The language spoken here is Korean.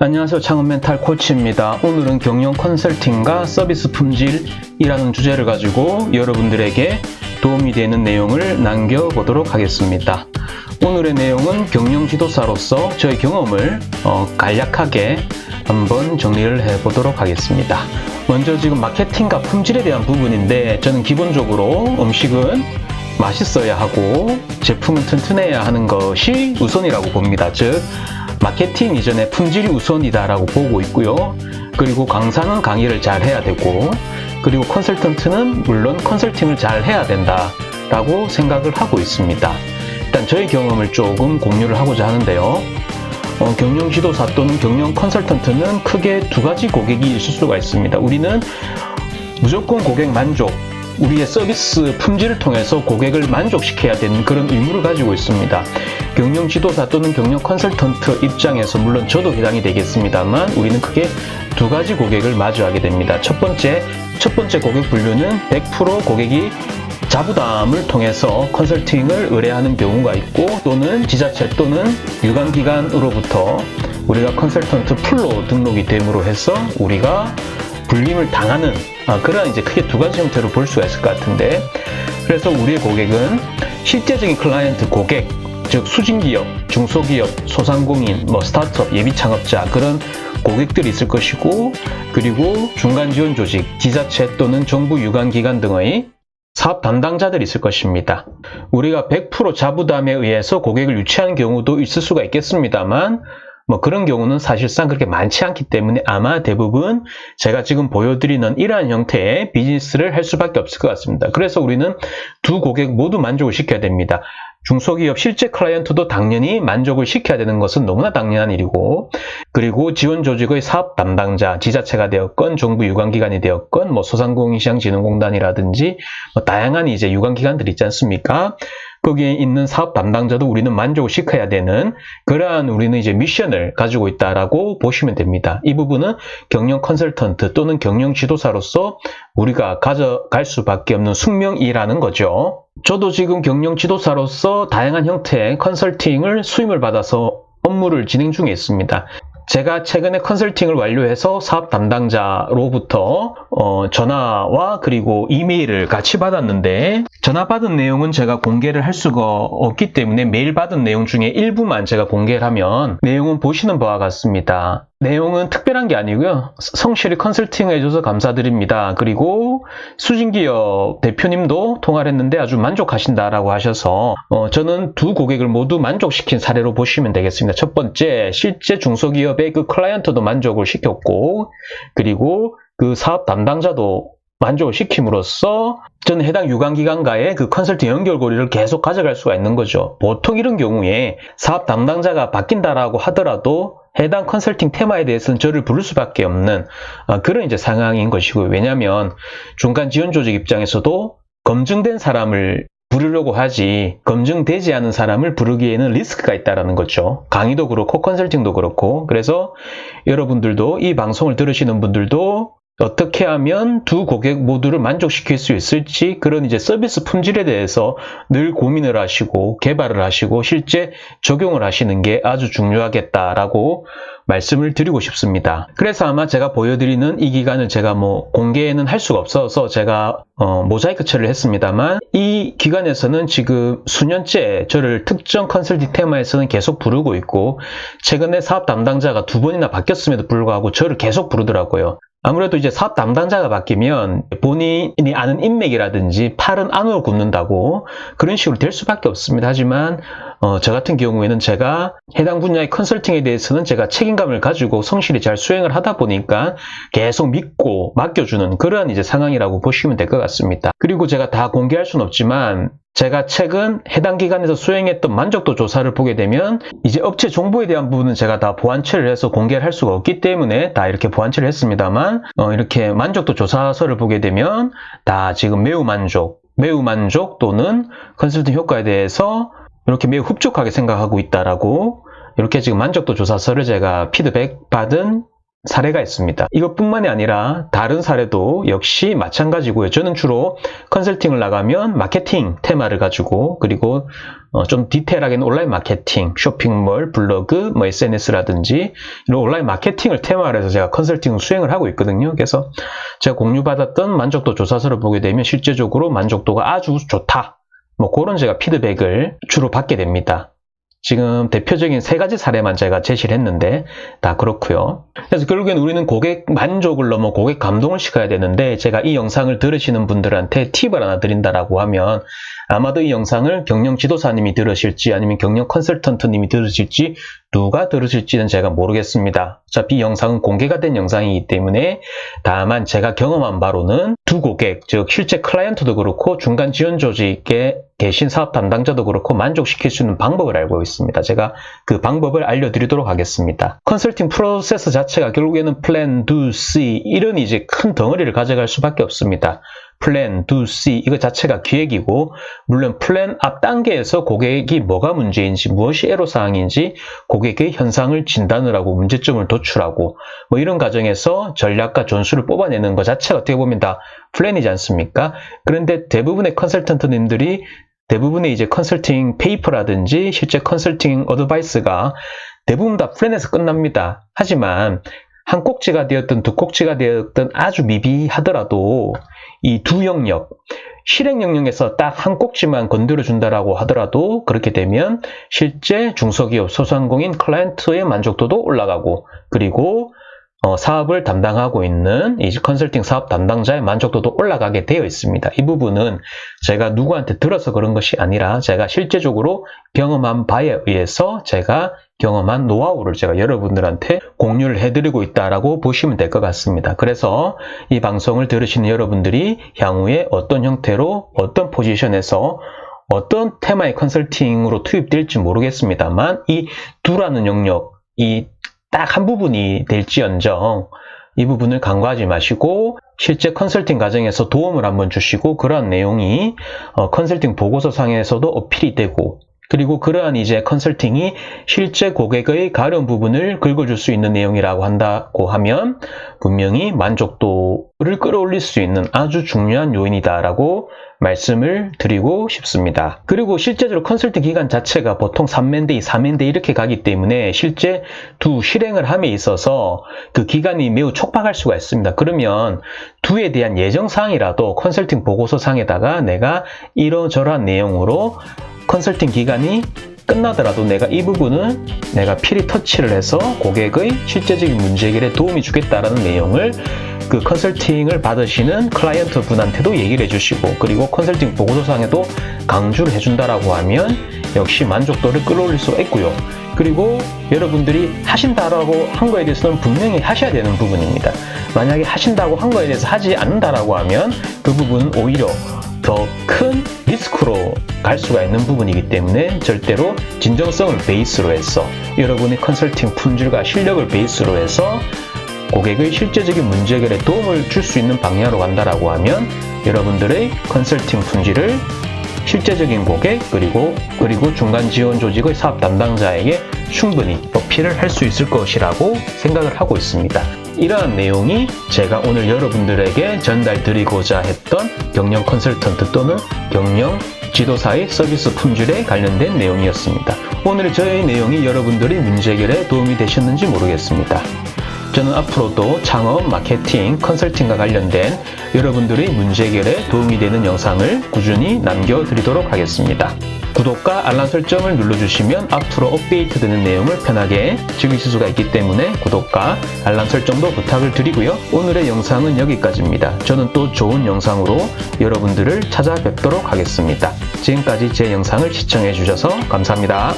안녕하세요. 창업 멘탈 코치입니다. 오늘은 경영 컨설팅과 서비스 품질이라는 주제를 가지고 여러분들에게 도움이 되는 내용을 남겨보도록 하겠습니다. 오늘의 내용은 경영 지도사로서 저의 경험을 간략하게 한번 정리를 해보도록 하겠습니다. 먼저 지금 마케팅과 품질에 대한 부분인데, 저는 기본적으로 음식은 맛있어야 하고 제품은 튼튼해야 하는 것이 우선이라고 봅니다. 즉 마케팅 이전에 품질이 우선이다라고 보고 있고요. 그리고 강사는 강의를 잘 해야 되고, 그리고 컨설턴트는 물론 컨설팅을 잘 해야 된다라고 생각을 하고 있습니다. 일단 저의 경험을 조금 공유를 하고자 하는데요. 경영 지도사 또는 경영 컨설턴트는 크게 두 가지 고객이 있을 수가 있습니다. 우리는 무조건 고객 만족, 우리의 서비스 품질을 통해서 고객을 만족시켜야 되는 그런 의무를 가지고 있습니다. 경영 지도사 또는 경영 컨설턴트 입장에서 물론 저도 해당이 되겠습니다만, 우리는 크게 두 가지 고객을 마주하게 됩니다. 첫 번째 고객 분류는 100% 고객이 자부담을 통해서 컨설팅을 의뢰하는 경우가 있고, 또는 지자체 또는 유관기관으로부터 우리가 컨설턴트 풀로 등록이 됨으로 해서 우리가 불림을 당하는 그런 이제 크게 두 가지 형태로 볼 수가 있을 것 같은데, 그래서 우리의 고객은 실제적인 클라이언트 고객, 즉 수진기업, 중소기업, 소상공인, 스타트업, 예비창업자, 그런 고객들이 있을 것이고, 그리고 중간지원조직, 지자체 또는 정부 유관기관 등의 사업 담당자들이 있을 것입니다. 우리가 100% 자부담에 의해서 고객을 유치하는 경우도 있을 수가 있겠습니다만, 그런 경우는 사실상 그렇게 많지 않기 때문에 아마 대부분 제가 지금 보여드리는 이러한 형태의 비즈니스를 할 수밖에 없을 것 같습니다. 그래서 우리는 두 고객 모두 만족을 시켜야 됩니다. 중소기업 실제 클라이언트도 당연히 만족을 시켜야 되는 것은 너무나 당연한 일이고, 그리고 지원조직의 사업 담당자, 지자체가 되었건 정부 유관기관이 되었건 소상공인시장진흥공단이라든지 다양한 이제 유관기관들이 있지 않습니까? 거기에 있는 사업 담당자도 우리는 만족을 시켜야 되는 그러한 우리는 이제 미션을 가지고 있다라고 보시면 됩니다. 이 부분은 경영 컨설턴트 또는 경영 지도사로서 우리가 가져갈 수밖에 없는 숙명이라는 거죠. 저도 지금 경영 지도사로서 다양한 형태의 컨설팅을 수임을 받아서 업무를 진행 중에 있습니다. 제가 최근에 컨설팅을 완료해서 사업 담당자로부터 전화와 그리고 이메일을 같이 받았는데, 전화 받은 내용은 제가 공개를 할 수가 없기 때문에 메일 받은 내용 중에 일부만 제가 공개를 하면 내용은 보시는 바와 같습니다. 내용은 특별한 게 아니고요. 성실히 컨설팅을 해줘서 감사드립니다. 그리고 수진기업 대표님도 통화를 했는데 아주 만족하신다라고 하셔서 저는 두 고객을 모두 만족시킨 사례로 보시면 되겠습니다. 첫 번째, 실제 중소기업의 그 클라이언트도 만족을 시켰고, 그리고 그 사업 담당자도 만족을 시킴으로써 저는 해당 유관기관과의 그 컨설팅 연결고리를 계속 가져갈 수가 있는 거죠. 보통 이런 경우에 사업 담당자가 바뀐다라고 하더라도 해당 컨설팅 테마에 대해서는 저를 부를 수밖에 없는 그런 이제 상황인 것이고요. 왜냐하면 중간 지원 조직 입장에서도 검증된 사람을 부르려고 하지 검증되지 않은 사람을 부르기에는 리스크가 있다는 거죠. 강의도 그렇고 컨설팅도 그렇고. 그래서 여러분들도, 이 방송을 들으시는 분들도 어떻게 하면 두 고객 모두를 만족시킬 수 있을지, 그런 이제 서비스 품질에 대해서 늘 고민을 하시고 개발을 하시고 실제 적용을 하시는 게 아주 중요하겠다라고 말씀을 드리고 싶습니다. 그래서 아마 제가 보여드리는 이 기간을 제가 공개는 할 수가 없어서 제가 모자이크 처리를 했습니다만, 이 기간에서는 지금 수년째 저를 특정 컨설팅 테마에서는 계속 부르고 있고, 최근에 사업 담당자가 2번이나 바뀌었음에도 불구하고 저를 계속 부르더라고요. 아무래도 이제 사업 담당자가 바뀌면 본인이 아는 인맥이라든지 팔은 안으로 굽는다고 그런 식으로 될 수밖에 없습니다. 하지만 저 같은 경우에는 제가 해당 분야의 컨설팅에 대해서는 제가 책임감을 가지고 성실히 잘 수행을 하다 보니까 계속 믿고 맡겨주는 그런 이제 상황이라고 보시면 될 것 같습니다. 그리고 제가 다 공개할 수는 없지만, 제가 최근 해당 기관에서 수행했던 만족도 조사를 보게 되면 이제 업체 정보에 대한 부분은 제가 다 보안 처리를 해서 공개를 할 수가 없기 때문에 다 이렇게 보안 처리를 했습니다만, 이렇게 만족도 조사서를 보게 되면 다 지금 매우 만족 또는 컨설팅 효과에 대해서 이렇게 매우 흡족하게 생각하고 있다라고, 이렇게 지금 만족도 조사서를 제가 피드백 받은 사례가 있습니다. 이것뿐만이 아니라 다른 사례도 역시 마찬가지고요. 저는 주로 컨설팅을 나가면 마케팅 테마를 가지고, 그리고 좀 디테일하게는 온라인 마케팅, 쇼핑몰, 블로그, SNS라든지 이런 온라인 마케팅을 테마로 해서 제가 컨설팅을 수행을 하고 있거든요. 그래서 제가 공유받았던 만족도 조사서를 보게 되면 실제적으로 만족도가 아주 좋다, 그런 제가 피드백을 주로 받게 됩니다. 지금 대표적인 3가지 사례만 제가 제시를 했는데 다 그렇고요. 그래서 결국엔 우리는 고객 만족을 넘어 고객 감동을 시켜야 되는데, 제가 이 영상을 들으시는 분들한테 팁을 하나 드린다라고 하면 아마도 이 영상을 경영 지도사님이 들으실지 아니면 경영 컨설턴트님이 들으실지 누가 들으실지는 제가 모르겠습니다. 어차피 이 영상은 공개가 된 영상이기 때문에, 다만 제가 경험한 바로는 두 고객, 즉 실제 클라이언트도 그렇고 중간 지원 조직에 계신 사업 담당자도 그렇고 만족시킬 수 있는 방법을 알고 있습니다. 제가 그 방법을 알려드리도록 하겠습니다. 컨설팅 프로세스 자체가 결국에는 플랜, 두, 씨 이런 이제 큰 덩어리를 가져갈 수밖에 없습니다. 플랜, 두, 씨 이거 자체가 기획이고, 물론 플랜 앞 단계에서 고객이 뭐가 문제인지, 무엇이 애로사항인지 고객의 현상을 진단을 하고 문제점을 도출하고 이런 과정에서 전략과 전술을 뽑아내는 것 자체가 어떻게 보면 다 플랜이지 않습니까? 그런데 대부분의 컨설턴트님들이 대부분의 이제 컨설팅 페이퍼라든지 실제 컨설팅 어드바이스가 대부분 다 플랜에서 끝납니다. 하지만 한 꼭지가 되었든 두 꼭지가 되었든 아주 미비하더라도 이 두 영역, 실행 영역에서 딱 한 꼭지만 건드려 준다라고 하더라도 그렇게 되면 실제 중소기업, 소상공인 클라이언트의 만족도도 올라가고, 그리고 사업을 담당하고 있는 이 컨설팅 사업 담당자의 만족도도 올라가게 되어 있습니다. 이 부분은 제가 누구한테 들어서 그런 것이 아니라 제가 실제적으로 경험한 바에 의해서 제가 경험한 노하우를 제가 여러분들한테 공유를 해드리고 있다라고 보시면 될 것 같습니다. 그래서 이 방송을 들으시는 여러분들이 향후에 어떤 형태로 어떤 포지션에서 어떤 테마의 컨설팅으로 투입될지 모르겠습니다만, 이 두라는 영역, 이 딱 한 부분이 될지언정 이 부분을 간과하지 마시고 실제 컨설팅 과정에서 도움을 한번 주시고, 그러한 내용이 컨설팅 보고서상에서도 어필이 되고, 그리고 그러한 이제 컨설팅이 실제 고객의 가려운 부분을 긁어줄 수 있는 내용이라고 한다고 하면 분명히 만족도를 끌어올릴 수 있는 아주 중요한 요인이다라고 말씀을 드리고 싶습니다. 그리고 실제적으로 컨설팅 기간 자체가 보통 3만데이, 4만데이 이렇게 가기 때문에 실제 두 실행을 함에 있어서 그 기간이 매우 촉박할 수가 있습니다. 그러면 두에 대한 예정사항이라도 컨설팅 보고서상에다가 내가 이러저러한 내용으로 컨설팅 기간이 끝나더라도 내가 이 부분은 내가 필히 터치를 해서 고객의 실제적인 문제 해결에 도움이 주겠다라는 내용을 그 컨설팅을 받으시는 클라이언트 분한테도 얘기를 해주시고, 그리고 컨설팅 보고서상에도 강조를 해준다라고 하면 역시 만족도를 끌어올릴 수가 있고요. 그리고 여러분들이 하신다라고 한 거에 대해서는 분명히 하셔야 되는 부분입니다. 만약에 하신다고 한 거에 대해서 하지 않는다라고 하면 그 부분은 오히려 더 큰 리스크로 갈 수가 있는 부분이기 때문에 절대로 진정성을 베이스로 해서 여러분의 컨설팅 품질과 실력을 베이스로 해서 고객의 실제적인 문제 해결에 도움을 줄 수 있는 방향으로 간다라고 하면 여러분들의 컨설팅 품질을 실제적인 고객 그리고 중간 지원 조직의 사업 담당자에게 충분히 어필을 할 수 있을 것이라고 생각을 하고 있습니다. 이러한 내용이 제가 오늘 여러분들에게 전달드리고자 했던 경영 컨설턴트 또는 경영 지도사의 서비스 품질에 관련된 내용이었습니다. 오늘 저의 내용이 여러분들의 문제 해결에 도움이 되셨는지 모르겠습니다. 저는 앞으로도 창업, 마케팅, 컨설팅과 관련된 여러분들의 문제 해결에 도움이 되는 영상을 꾸준히 남겨드리도록 하겠습니다. 구독과 알람 설정을 눌러주시면 앞으로 업데이트되는 내용을 편하게 즐기실 수가 있기 때문에 구독과 알람 설정도 부탁을 드리고요. 오늘의 영상은 여기까지입니다. 저는 또 좋은 영상으로 여러분들을 찾아뵙도록 하겠습니다. 지금까지 제 영상을 시청해 주셔서 감사합니다.